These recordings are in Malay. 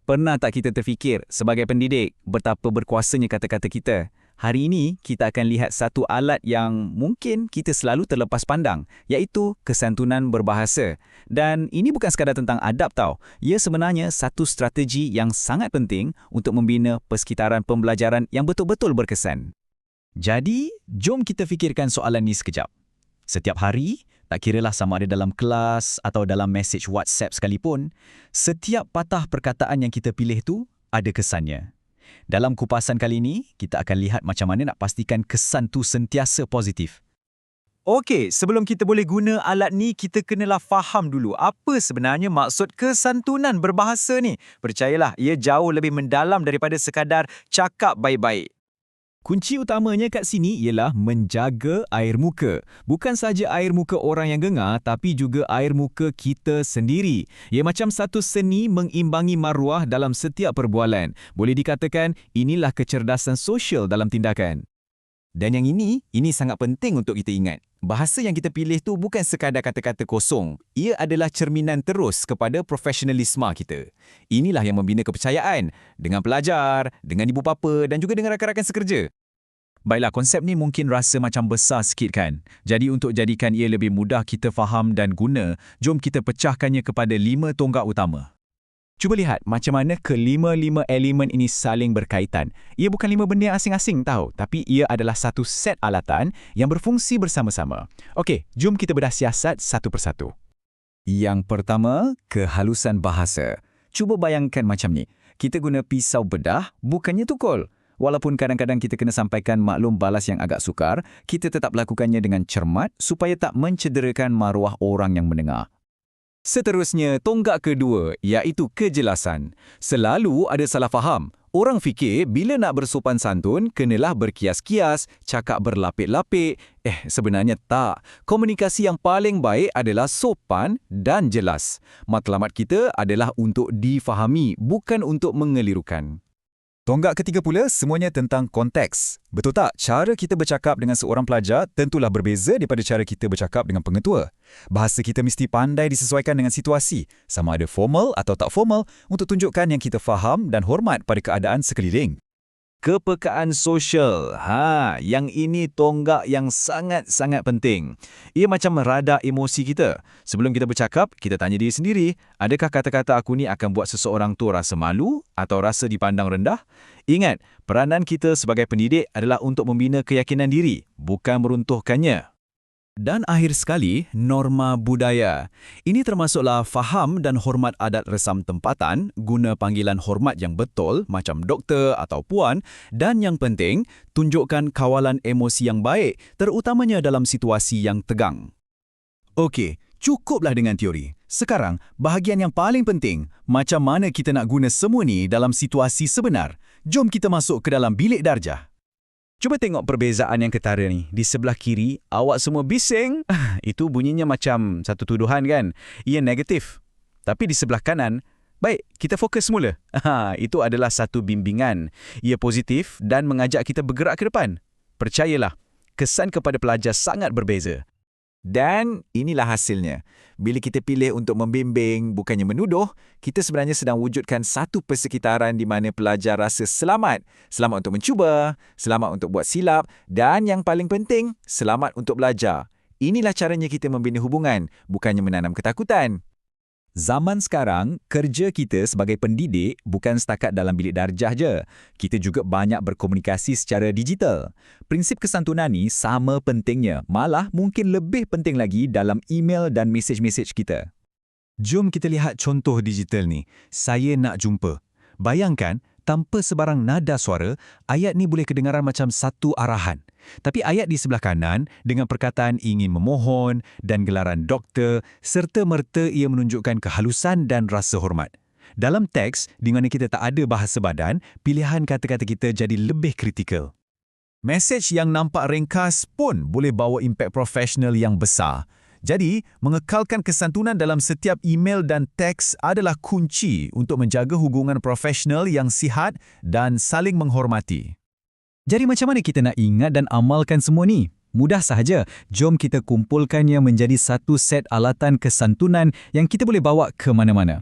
Pernah tak kita terfikir sebagai pendidik betapa berkuasanya kata-kata kita? Hari ini kita akan lihat satu alat yang mungkin kita selalu terlepas pandang, iaitu kesantunan berbahasa. Dan ini bukan sekadar tentang adab tau. Ia sebenarnya satu strategi yang sangat penting untuk membina persekitaran pembelajaran yang betul-betul berkesan. Jadi, jom kita fikirkan soalan ni sekejap. Setiap hari, tak kiralah sama ada dalam kelas atau dalam mesej WhatsApp sekalipun, setiap patah perkataan yang kita pilih tu ada kesannya. Dalam kupasan kali ini, kita akan lihat macam mana nak pastikan kesan tu sentiasa positif. Okey, sebelum kita boleh guna alat ni, kita kenalah faham dulu apa sebenarnya maksud kesantunan berbahasa ni. Percayalah, ia jauh lebih mendalam daripada sekadar cakap baik-baik. Kunci utamanya kat sini ialah menjaga air muka. Bukan saja air muka orang yang dengar, tapi juga air muka kita sendiri. Ia macam satu seni mengimbangi maruah dalam setiap perbualan. Boleh dikatakan, inilah kecerdasan sosial dalam tindakan. Dan yang ini sangat penting untuk kita ingat. Bahasa yang kita pilih tu bukan sekadar kata-kata kosong. Ia adalah cerminan terus kepada profesionalisme kita. Inilah yang membina kepercayaan dengan pelajar, dengan ibu bapa dan juga dengan rakan-rakan sekerja. Baiklah, konsep ni mungkin rasa macam besar sikit kan? Jadi untuk jadikan ia lebih mudah kita faham dan guna, jom kita pecahkannya kepada 5 tonggak utama. Cuba lihat macam mana kelima-lima elemen ini saling berkaitan. Ia bukan 5 benda asing-asing tahu, tapi ia adalah satu set alatan yang berfungsi bersama-sama. Okey, jom kita bedah siasat satu persatu. Yang pertama, kehalusan bahasa. Cuba bayangkan macam ni. Kita guna pisau bedah, bukannya tukul. Walaupun kadang-kadang kita kena sampaikan maklum balas yang agak sukar, kita tetap lakukannya dengan cermat supaya tak mencederakan maruah orang yang mendengar. Seterusnya, tonggak kedua, iaitu kejelasan. Selalu ada salah faham. Orang fikir bila nak bersopan santun, kenalah berkias-kias, cakap berlapik-lapik. Sebenarnya tak. Komunikasi yang paling baik adalah sopan dan jelas. Matlamat kita adalah untuk difahami, bukan untuk mengelirukan. Tonggak ketiga pula, semuanya tentang konteks. Betul tak? Cara kita bercakap dengan seorang pelajar tentulah berbeza daripada cara kita bercakap dengan pengetua. Bahasa kita mesti pandai disesuaikan dengan situasi, sama ada formal atau tak formal, untuk tunjukkan yang kita faham dan hormat pada keadaan sekeliling. Kepekaan sosial. Yang ini tonggak yang sangat-sangat penting. Ia macam radar emosi kita. Sebelum kita bercakap, kita tanya diri sendiri, adakah kata-kata aku ni akan buat seseorang tu rasa malu atau rasa dipandang rendah? Ingat, peranan kita sebagai pendidik adalah untuk membina keyakinan diri, bukan meruntuhkannya. Dan akhir sekali, norma budaya. Ini termasuklah faham dan hormat adat resam tempatan, guna panggilan hormat yang betul macam doktor atau puan, dan yang penting, tunjukkan kawalan emosi yang baik, terutamanya dalam situasi yang tegang. Okey, cukuplah dengan teori. Sekarang, bahagian yang paling penting, macam mana kita nak guna semua ni dalam situasi sebenar. Jom kita masuk ke dalam bilik darjah. Cuba tengok perbezaan yang ketara ni. Di sebelah kiri, awak semua bising. Itu bunyinya macam satu tuduhan kan? Ia negatif. Tapi di sebelah kanan, baik, kita fokus semula. Itu adalah satu bimbingan. Ia positif dan mengajak kita bergerak ke depan. Percayalah, kesan kepada pelajar sangat berbeza. Dan inilah hasilnya. Bila kita pilih untuk membimbing, bukannya menuduh, kita sebenarnya sedang wujudkan satu persekitaran di mana pelajar rasa selamat. Selamat untuk mencuba, selamat untuk buat silap, dan yang paling penting, selamat untuk belajar. Inilah caranya kita membina hubungan, bukannya menanam ketakutan. Zaman sekarang, kerja kita sebagai pendidik bukan setakat dalam bilik darjah je. Kita juga banyak berkomunikasi secara digital. Prinsip kesantunan ni sama pentingnya, malah mungkin lebih penting lagi dalam email dan mesej-mesej kita. Jom kita lihat contoh digital ni. Saya nak jumpa. Bayangkan, tanpa sebarang nada suara, ayat ni boleh kedengaran macam satu arahan. Tapi ayat di sebelah kanan dengan perkataan ingin memohon dan gelaran doktor, serta-merta ia menunjukkan kehalusan dan rasa hormat. Dalam teks, di mana kita tak ada bahasa badan, pilihan kata-kata kita jadi lebih kritikal. Mesej yang nampak ringkas pun boleh bawa impak profesional yang besar. Jadi, mengekalkan kesantunan dalam setiap email dan teks adalah kunci untuk menjaga hubungan profesional yang sihat dan saling menghormati. Jadi macam mana kita nak ingat dan amalkan semua ni? Mudah sahaja. Jom kita kumpulkannya menjadi satu set alatan kesantunan yang kita boleh bawa ke mana-mana.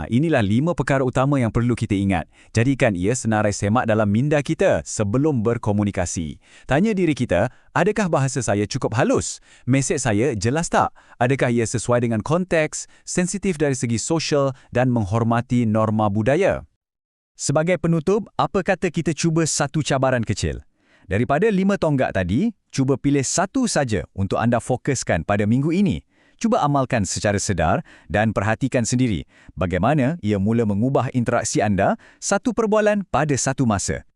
Inilah 5 perkara utama yang perlu kita ingat. Jadikan ia senarai semak dalam minda kita sebelum berkomunikasi. Tanya diri kita, adakah bahasa saya cukup halus? Mesej saya jelas tak? Adakah ia sesuai dengan konteks, sensitif dari segi sosial dan menghormati norma budaya? Sebagai penutup, apa kata kita cuba satu cabaran kecil? Daripada 5 tonggak tadi, cuba pilih satu saja untuk anda fokuskan pada minggu ini. Cuba amalkan secara sedar dan perhatikan sendiri bagaimana ia mula mengubah interaksi anda satu perbualan pada satu masa.